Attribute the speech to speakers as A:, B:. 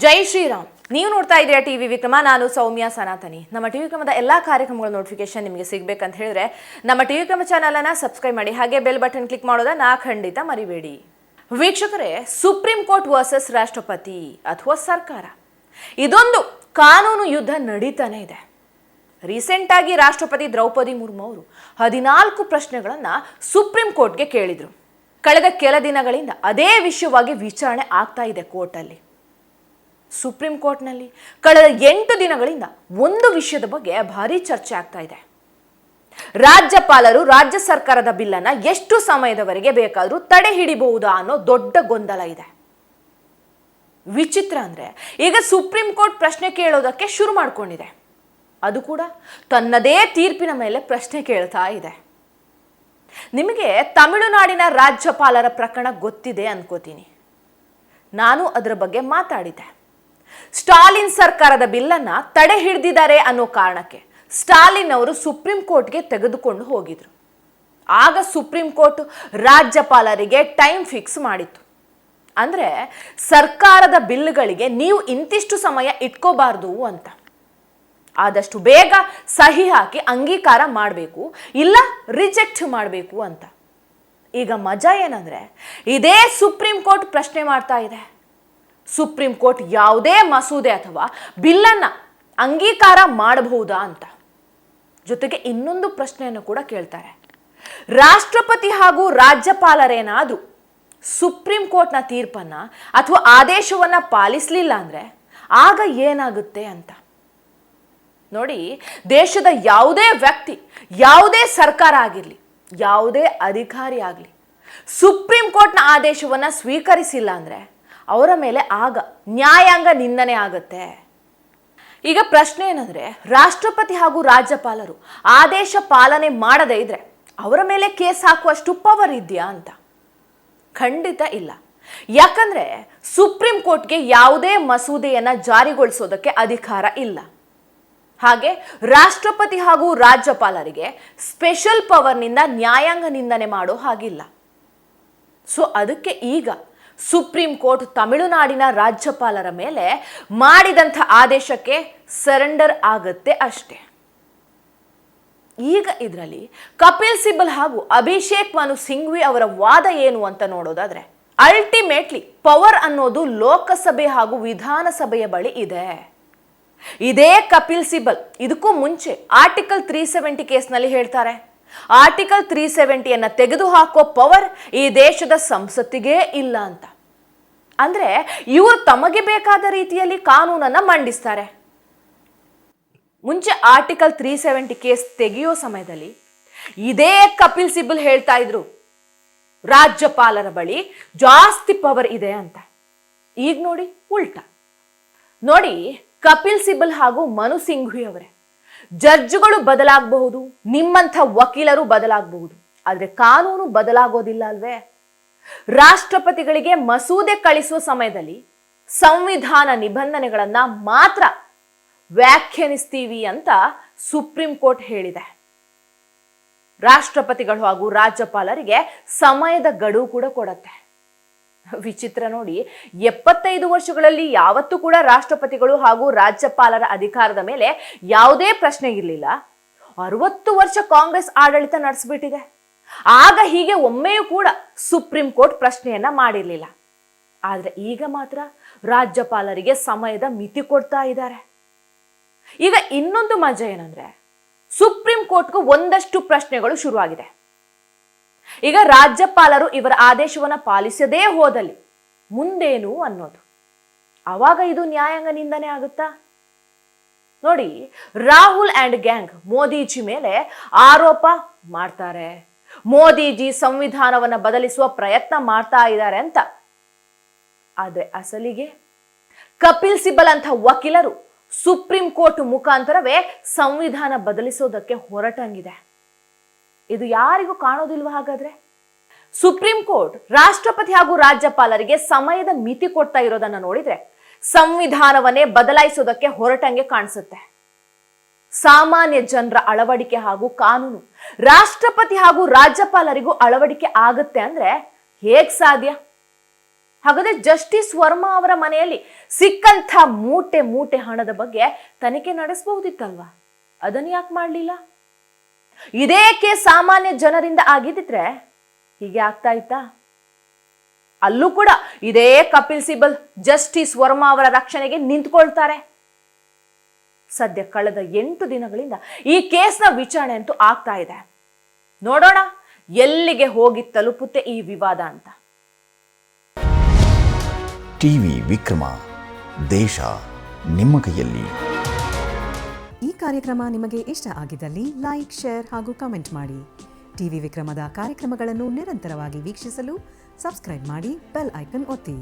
A: ಜೈ ಶ್ರೀರಾಮ್. ನೀವು ನೋಡ್ತಾ ಇದ್ದೀರಾ ಟಿವಿ ವಿಕ್ರಮ. ನಾನು ಸೌಮ್ಯ ಸನಾತನಿ. ನಮ್ಮ ಟಿವಿ ವಿಕ್ರಮದ ಎಲ್ಲಾ ಕಾರ್ಯಕ್ರಮಗಳ ನೋಟಿಫಿಕೇಶನ್ ನಿಮಗೆ ಸಿಗಬೇಕಂತ ಹೇಳಿದ್ರೆ ನಮ್ಮ ಟಿವಿ ವಿಕ್ರಮ ಚಾನಲ್ ಅನ್ನು ಸಬ್ಸ್ಕ್ರೈಬ್ ಮಾಡಿ, ಹಾಗೆ ಬೆಲ್ ಬಟನ್ ಕ್ಲಿಕ್ ಮಾಡೋದನ್ನ ಖಂಡಿತ ಮರಿಬೇಡಿ. ವೀಕ್ಷಕರೇ, ಸುಪ್ರೀಂ ಕೋರ್ಟ್ ವರ್ಸಸ್ ರಾಷ್ಟ್ರಪತಿ ಅಥವಾ ಸರ್ಕಾರ, ಇದೊಂದು ಕಾನೂನು ಯುದ್ಧ ನಡೀತಾನೆ ಇದೆ. ರೀಸೆಂಟ್ ಆಗಿ ರಾಷ್ಟ್ರಪತಿ ದ್ರೌಪದಿ ಮುರ್ಮು ಅವರು 14 ಪ್ರಶ್ನೆಗಳನ್ನ ಸುಪ್ರೀಂ ಕೋರ್ಟ್ಗೆ ಕೇಳಿದ್ರು. ಕಳೆದ ಕೆಲ ದಿನಗಳಿಂದ ಅದೇ ವಿಷಯವಾಗಿ ವಿಚಾರಣೆ ಆಗ್ತಾ ಇದೆ ಕೋರ್ಟಲ್ಲಿ. ಸುಪ್ರೀಂ ಕೋರ್ಟ್ನಲ್ಲಿ ಕಳೆದ 8 ದಿನಗಳಿಂದ ಒಂದು ವಿಷಯದ ಬಗ್ಗೆ ಭಾರಿ ಚರ್ಚೆ ಆಗ್ತಾ ಇದೆ. ರಾಜ್ಯಪಾಲರು ರಾಜ್ಯ ಸರ್ಕಾರದ ಬಿಲ್ಲನ್ನ ಎಷ್ಟು ಸಮಯದವರೆಗೆ ಬೇಕಾದರೂ ತಡೆ ಹಿಡಿಬಹುದಾ ಅನ್ನೋ ದೊಡ್ಡ ಗೊಂದಲ ಇದೆ. ವಿಚಿತ್ರ ಅಂದ್ರೆ, ಈಗ ಸುಪ್ರೀಂ ಕೋರ್ಟ್ ಪ್ರಶ್ನೆ ಕೇಳೋದಕ್ಕೆ ಶುರು ಮಾಡ್ಕೊಂಡಿದೆ. ಅದು ಕೂಡ ತನ್ನದೇ ತೀರ್ಪಿನ ಮೇಲೆ ಪ್ರಶ್ನೆ ಕೇಳ್ತಾ ಇದೆ. ನಿಮಗೆ ತಮಿಳುನಾಡಿನ ರಾಜ್ಯಪಾಲರ ಪ್ರಕರಣ ಗೊತ್ತಿದೆ ಅನ್ಕೋತೀನಿ. ನಾನು ಅದರ ಬಗ್ಗೆ ಮಾತಾಡಿದ್ದೆ. ಸ್ಟಾಲಿನ್ ಸರ್ಕಾರದ ಬಿಲ್ಲನ್ನ ತಡೆ ಹಿಡಿದಿದ್ದಾರೆ ಅನ್ನೋ ಕಾರಣಕ್ಕೆ ಸ್ಟಾಲಿನ್ ಅವರು ಸುಪ್ರೀಂ ಕೋರ್ಟ್ಗೆ ತೆಗೆದುಕೊಂಡು ಹೋಗಿದ್ರು. ಆಗ ಸುಪ್ರೀಂ ಕೋರ್ಟ್ ರಾಜ್ಯಪಾಲರಿಗೆ ಟೈಮ್ ಫಿಕ್ಸ್ ಮಾಡಿತ್ತು. ಅಂದ್ರೆ ಸರ್ಕಾರದ ಬಿಲ್ಗಳಿಗೆ ನೀವು ಇಂತಿಷ್ಟು ಸಮಯ ಇಟ್ಕೋಬಾರ್ದು ಅಂತ. ಆದಷ್ಟು ಬೇಗ ಸಹಿ ಹಾಕಿ ಅಂಗೀಕಾರ ಮಾಡಬೇಕು, ಇಲ್ಲ ರಿಜೆಕ್ಟ್ ಮಾಡಬೇಕು ಅಂತ. ಈಗ ಮಜಾ ಏನಂದ್ರೆ, ಇದೇ ಸುಪ್ರೀಂ ಕೋರ್ಟ್ ಪ್ರಶ್ನೆ ಮಾಡ್ತಾ ಇದೆ. ಸುಪ್ರೀಂ ಕೋರ್ಟ್ ಯಾವುದೇ ಮಸೂದೆ ಅಥವಾ ಬಿಲ್ಲನ್ನ ಅಂಗೀಕಾರ ಮಾಡಬಹುದಾ ಅಂತ. ಜೊತೆಗೆ ಇನ್ನೊಂದು ಪ್ರಶ್ನೆಯನ್ನು ಕೂಡ ಕೇಳ್ತಾರೆ. ರಾಷ್ಟ್ರಪತಿ ಹಾಗೂ ರಾಜ್ಯಪಾಲರೇನಾದ್ರೂ ಸುಪ್ರೀಂ ಕೋರ್ಟ್ನ ತೀರ್ಪನ್ನ ಅಥವಾ ಆದೇಶವನ್ನ ಪಾಲಿಸಲಿಲ್ಲ ಅಂದ್ರೆ ಆಗ ಏನಾಗುತ್ತೆ ಅಂತ. ನೋಡಿ, ದೇಶದ ಯಾವುದೇ ವ್ಯಕ್ತಿ, ಯಾವುದೇ ಸರ್ಕಾರ ಆಗಿರಲಿ, ಯಾವುದೇ ಅಧಿಕಾರಿ ಆಗಲಿ, ಸುಪ್ರೀಂ ಕೋರ್ಟ್ನ ಆದೇಶವನ್ನ ಸ್ವೀಕರಿಸಿಲ್ಲ ಅಂದ್ರೆ ಅವರ ಮೇಲೆ ಆಗ ನ್ಯಾಯಾಂಗ ನಿಂದನೆ ಆಗುತ್ತೆ. ಈಗ ಪ್ರಶ್ನೆ ಏನಂದ್ರೆ, ರಾಷ್ಟ್ರಪತಿ ಹಾಗೂ ರಾಜ್ಯಪಾಲರು ಆದೇಶ ಪಾಲನೆ ಮಾಡದೇ ಇದ್ರೆ ಅವರ ಮೇಲೆ ಕೇಸ್ ಹಾಕುವಷ್ಟು ಪವರ್ ಇದೆಯಾ ಅಂತ. ಖಂಡಿತ ಇಲ್ಲ. ಯಾಕಂದ್ರೆ ಸುಪ್ರೀಂ ಕೋರ್ಟ್ಗೆ ಯಾವುದೇ ಮಸೂದೆಯನ್ನ ಜಾರಿಗೊಳಿಸೋದಕ್ಕೆ ಅಧಿಕಾರ ಇಲ್ಲ. ಹಾಗೆ ರಾಷ್ಟ್ರಪತಿ ಹಾಗೂ ರಾಜ್ಯಪಾಲರಿಗೆ ಸ್ಪೆಷಲ್ ಪವರ್ನಿಂದ ನ್ಯಾಯಾಂಗ ನಿಂದನೆ ಮಾಡೋ ಹಾಗಿಲ್ಲ. ಸೊ ಅದಕ್ಕೆ ಈಗ ಸುಪ್ರೀಂ ಕೋರ್ಟ್ ತಮಿಳುನಾಡಿನ ರಾಜ್ಯಪಾಲರ ಮೇಲೆ ಮಾಡಿದಂಥ ಆದೇಶಕ್ಕೆ ಸರೆಂಡರ್ ಆಗುತ್ತೆ ಅಷ್ಟೇ. ಈಗ ಇದರಲ್ಲಿ ಕಪಿಲ್ ಸಿಬಲ್ ಹಾಗೂ ಅಭಿಷೇಕ್ ಮನು ಸಿಂಘ್ವಿ ಅವರ ವಾದ ಏನು ಅಂತ ನೋಡೋದಾದ್ರೆ, ಅಲ್ಟಿಮೇಟ್ಲಿ ಪವರ್ ಅನ್ನೋದು ಲೋಕಸಭೆ ಹಾಗೂ ವಿಧಾನಸಭೆಯ ಬಳಿ ಇದೆ. ಇದೇ ಕಪಿಲ್ ಸಿಬಲ್ ಇದಕ್ಕೂ ಮುಂಚೆ ಆರ್ಟಿಕಲ್ 370 ಕೇಸ್ನಲ್ಲಿ ಹೇಳ್ತಾರೆ, ಆರ್ಟಿಕಲ್ 370 ತೆಗೆದು ಹಾಕೋ ಪವರ್ ಈ ದೇಶದ ಸಂಸತ್ತಿಗೆ ಇಲ್ಲ ಅಂತ. ಅಂದ್ರೆ ಇವರು ತಮಗೆ ಬೇಕಾದ ರೀತಿಯಲ್ಲಿ ಕಾನೂನನ್ನ ಮಂಡಿಸ್ತಾರೆ. ಮುಂಚೆ ಆರ್ಟಿಕಲ್ 370 ಕೇಸ್ ತೆಗೆಯೋ ಸಮಯದಲ್ಲಿ ಇದೇ ಕಪಿಲ್ ಸಿಬಲ್ ಹೇಳ್ತಾ ಇದ್ರು ರಾಜ್ಯಪಾಲರ ಬಳಿ ಜಾಸ್ತಿ ಪವರ್ ಇದೆ ಅಂತ. ಈಗ ನೋಡಿ ಉಲ್ಟಾ. ನೋಡಿ, ಕಪಿಲ್ ಸಿಬಲ್ ಹಾಗೂ ಮನು ಸಿಂಘ್ವಿ ಅವರೇ, ಜಡ್ಜ್ಗಳು ಬದಲಾಗಬಹುದು, ನಿಮ್ಮಂಥ ವಕೀಲರು ಬದಲಾಗಬಹುದು, ಆದ್ರೆ ಕಾನೂನು ಬದಲಾಗೋದಿಲ್ಲ ಅಲ್ವೇ? ರಾಷ್ಟ್ರಪತಿಗಳಿಗೆ ಮಸೂದೆ ಕಳಿಸುವ ಸಮಯದಲ್ಲಿ ಸಂವಿಧಾನ ನಿಬಂಧನೆಗಳನ್ನ ಮಾತ್ರ ವ್ಯಾಖ್ಯಾನಿಸ್ತೀವಿ ಅಂತ ಸುಪ್ರೀಂ ಕೋರ್ಟ್ ಹೇಳಿದೆ. ರಾಷ್ಟ್ರಪತಿಗಳು ಹಾಗೂ ರಾಜ್ಯಪಾಲರಿಗೆ ಸಮಯದ ಗಡುವು ಕೂಡ ಕೊಡತ್ತೆ. ವಿಚಿತ್ರ ನೋಡಿ, 75 ವರ್ಷಗಳಲ್ಲಿ ಯಾವತ್ತೂ ಕೂಡ ರಾಷ್ಟ್ರಪತಿಗಳು ಹಾಗೂ ರಾಜ್ಯಪಾಲರ ಅಧಿಕಾರದ ಮೇಲೆ ಯಾವುದೇ ಪ್ರಶ್ನೆ ಇರಲಿಲ್ಲ. 60 ವರ್ಷ ಕಾಂಗ್ರೆಸ್ ಆಡಳಿತ ನಡೆಸಿಬಿಟ್ಟಿದೆ. ಆಗ ಹೀಗೆ ಒಮ್ಮೆಯೂ ಕೂಡ ಸುಪ್ರೀಂ ಕೋರ್ಟ್ ಪ್ರಶ್ನೆಯನ್ನ ಮಾಡಿರಲಿಲ್ಲ. ಆದ್ರೆ ಈಗ ಮಾತ್ರ ರಾಜ್ಯಪಾಲರಿಗೆ ಸಮಯದ ಮಿತಿ ಕೊಡ್ತಾ ಇದ್ದಾರೆ. ಈಗ ಇನ್ನೊಂದು ಮಜಾ ಏನಂದ್ರೆ, ಸುಪ್ರೀಂ ಕೋರ್ಟ್ಗೂ ಒಂದಷ್ಟು ಪ್ರಶ್ನೆಗಳು ಶುರುವಾಗಿದೆ. ಈಗ ರಾಜ್ಯಪಾಲರು ಇವರ ಆದೇಶವನ್ನ ಪಾಲಿಸದೇ ಹೋದಲ್ಲಿ ಮುಂದೇನು ಅನ್ನೋದು. ಆವಾಗ ಇದು ನ್ಯಾಯಾಂಗ ನಿಂದನೆ ಆಗುತ್ತಾ? ನೋಡಿ, ರಾಹುಲ್ ಅಂಡ್ ಗ್ಯಾಂಗ್ ಮೋದಿಜಿ ಮೇಲೆ ಆರೋಪ ಮಾಡ್ತಾರೆ, ಮೋದಿಜಿ ಸಂವಿಧಾನವನ್ನ ಬದಲಿಸುವ ಪ್ರಯತ್ನ ಮಾಡ್ತಾ ಇದ್ದಾರೆ ಅಂತ. ಆದ್ರೆ ಅಸಲಿಗೆ ಕಪಿಲ್ ಸಿಬಲ್ ಅಂತ ವಕೀಲರು ಸುಪ್ರೀಂ ಕೋರ್ಟ್ ಮುಖಾಂತರವೇ ಸಂವಿಧಾನ ಬದಲಿಸೋದಕ್ಕೆ ಹೊರಟಂಗಿದೆ. ಇದು ಯಾರಿಗೂ ಕಾಣೋದಿಲ್ವ? ಹಾಗಾದ್ರೆ ಸುಪ್ರೀಂ ಕೋರ್ಟ್ ರಾಷ್ಟ್ರಪತಿ ಹಾಗೂ ರಾಜ್ಯಪಾಲರಿಗೆ ಸಮಯದ ಮಿತಿ ಕೊಡ್ತಾ ಇರೋದನ್ನ ನೋಡಿದ್ರೆ ಸಂವಿಧಾನವನ್ನೇ ಬದಲಾಯಿಸೋದಕ್ಕೆ ಹೊರಟಂಗೆ ಕಾಣಿಸುತ್ತೆ. ಸಾಮಾನ್ಯ ಜನರ ಅಳವಡಿಕೆ ಹಾಗೂ ಕಾನೂನು ರಾಷ್ಟ್ರಪತಿ ಹಾಗೂ ರಾಜ್ಯಪಾಲರಿಗೂ ಅಳವಡಿಕೆ ಆಗುತ್ತೆ ಅಂದ್ರೆ ಹೇಗ್ ಸಾಧ್ಯ? ಹಾಗಾದ್ರೆ ಜಸ್ಟಿಸ್ ವರ್ಮಾ ಅವರ ಮನೆಯಲ್ಲಿ ಸಿಕ್ಕಂಥ ಮೂಟೆ ಮೂಟೆ ಹಣದ ಬಗ್ಗೆ ತನಿಖೆ ನಡೆಸಬಹುದಿತ್ತಲ್ವಾ? ಅದನ್ನು ಯಾಕೆ ಮಾಡಲಿಲ್ಲ? ಇದೇ ಕೇಸ್ ಸಾಮಾನ್ಯ ಜನರಿಂದ ಆಗಿದ್ದಿದ್ರೆ ಹೀಗೆ ಆಗ್ತಾ ಇತ್ತಾ? ಅಲ್ಲೂ ಕೂಡ ಇದೇ ಕಪಿಲ್ ಸಿಬಲ್ ಜಸ್ಟಿಸ್ ವರ್ಮಾ ಅವರ ರಕ್ಷಣೆಗೆ ನಿಂತ್ಕೊಳ್ತಾರೆ. ಸದ್ಯ ಕಳೆದ 8 ದಿನಗಳಿಂದ ಈ ಕೇಸ್ನ ವಿಚಾರಣೆ ಅಂತೂ ಆಗ್ತಾ ಇದೆ. ನೋಡೋಣ ಎಲ್ಲಿಗೆ ಹೋಗಿ ತಲುಪುತ್ತೆ ಈ ವಿವಾದ ಅಂತ.
B: ಟಿವಿ ವಿಕ್ರಮ, ದೇಶ ನಿಮ್ಮ ಕೈಯಲ್ಲಿ.
C: ಈ ಕಾರ್ಯಕ್ರಮ ನಿಮಗೆ ಇಷ್ಟ ಆಗಿದ್ದಲ್ಲಿ ಲೈಕ್, ಶೇರ್ ಹಾಗೂ ಕಮೆಂಟ್ ಮಾಡಿ. ಟಿವಿ ವಿಕ್ರಮದ ಕಾರ್ಯಕ್ರಮಗಳನ್ನು ನಿರಂತರವಾಗಿ ವೀಕ್ಷಿಸಲು ಸಬ್ಸ್ಕ್ರೈಬ್ ಮಾಡಿ, ಬೆಲ್ ಐಕನ್ ಒತ್ತಿ.